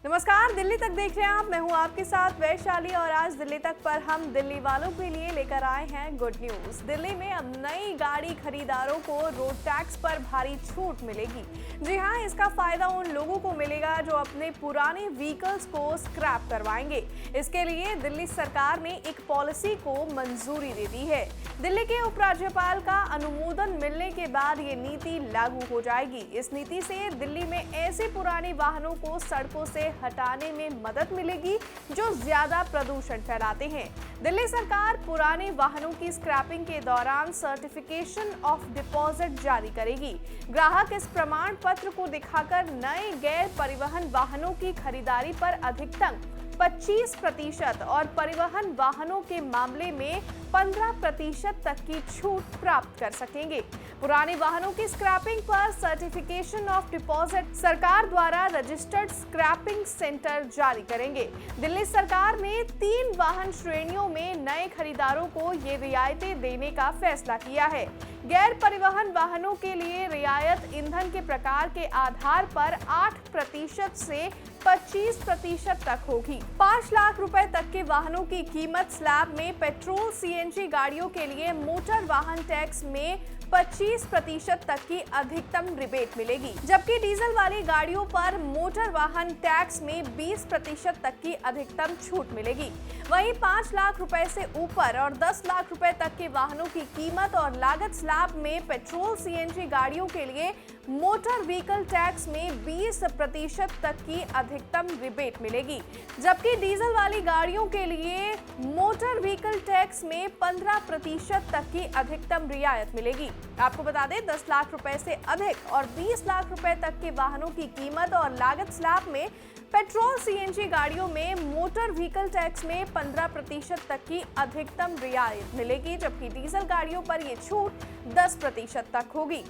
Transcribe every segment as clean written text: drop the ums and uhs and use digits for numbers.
नमस्कार, दिल्ली तक देख रहे हैं आप। मैं हूं आपके साथ वैशाली और आज दिल्ली तक पर हम दिल्ली वालों के लिए लेकर आए हैं गुड न्यूज। दिल्ली में अब नई गाड़ी खरीदारों को रोड टैक्स पर भारी छूट मिलेगी। जी हां, इसका फायदा उन लोगों को मिलेगा जो अपने पुराने व्हीकल्स को स्क्रैप करवाएंगे। इसके लिए दिल्ली सरकार ने एक पॉलिसी को मंजूरी दे दी है। दिल्ली के उपराज्यपाल का अनुमोदन मिलने के बाद ये नीति लागू हो जाएगी। इस नीति से दिल्ली में ऐसे पुराने वाहनों को सड़कों से हटाने में मदद मिलेगी जो ज्यादा प्रदूषण फैलाते हैं। दिल्ली सरकार पुराने वाहनों की स्क्रैपिंग के दौरान सर्टिफिकेशन ऑफ डिपॉजिट जारी करेगी। ग्राहक इस प्रमाण पत्र को दिखाकर नए गैर परिवहन वाहनों की खरीदारी पर अधिकतम 25% और परिवहन वाहनों के मामले में 15% तक की छूट प्राप्त कर सकेंगे। पुराने वाहनों की स्क्रैपिंग पर सर्टिफिकेशन ऑफ डिपॉजिट सरकार द्वारा रजिस्टर्ड स्क्रैपिंग सेंटर जारी करेंगे। दिल्ली सरकार ने 3 वाहन श्रेणियों में नए खरीदारों को ये रियायतें देने का फैसला किया है। गैर परिवहन वाहनों के लिए रियायत ईंधन के प्रकार के आधार पर 8% से 25% तक होगी। 5 लाख रुपए तक के वाहनों की कीमत स्लैब में पेट्रोल सीएनजी गाड़ियों के लिए मोटर वाहन टैक्स में 25% तक की अधिकतम रिबेट मिलेगी, जबकि डीजल वाली गाड़ियों पर मोटर वाहन टैक्स में 20% तक की अधिकतम छूट मिलेगी। वहीं 5 लाख रुपए से ऊपर और 10 लाख रुपए तक के वाहनों की कीमत और लागत स्लैब में पेट्रोल सीएनजी गाड़ियों के लिए मोटर व्हीकल टैक्स में 20% तक की अधिकतम रिबेट मिलेगी, जबकि डीजल वाली गाड़ियों के लिए मोटर व्हीकल टैक्स में 15% तक की अधिकतम रियायत मिलेगी। आपको बता दें, 10 लाख रुपए से अधिक और 20 लाख रुपए तक के वाहनों की कीमत और लागत स्लैब में पेट्रोल सीएनजी गाड़ियों में मोटर व्हीकल टैक्स में 15% तक की अधिकतम रियायत मिलेगी, जबकि डीजल गाड़ियों पर यह छूट 10% तक होगी।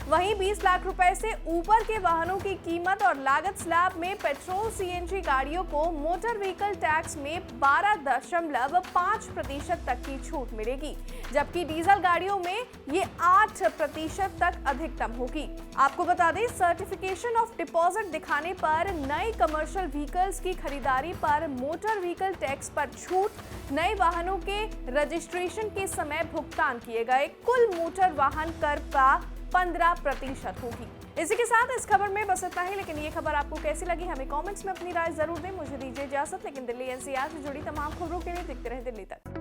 वहीं 20 लाख रुपए से ऊपर के वाहनों की कीमत और लागत स्लैब में पेट्रोल सीएनजी गाड़ियों को मोटर व्हीकल टैक्स में 12.5% तक की छूट मिलेगी, जबकि डीजल गाड़ियों में ये 8% तक अधिकतम होगी। आपको बता दें, सर्टिफिकेशन ऑफ डिपॉजिट दिखाने पर नए कमर्शियल व्हीकल्स की खरीदारी पर मोटर व्हीकल टैक्स पर छूट, नए वाहनों के रजिस्ट्रेशन के समय भुगतान किए गए कुल मोटर वाहन कर का 15% होगी। इसी के साथ इस खबर में बस इतना ही, लेकिन ये खबर आपको कैसी लगी हमें कमेंट्स में अपनी राय जरूर दें। मुझे दीजिए इजाजत, लेकिन दिल्ली एनसीआर से जुड़ी तमाम खबरों के लिए देखते रहे दिल्ली तक।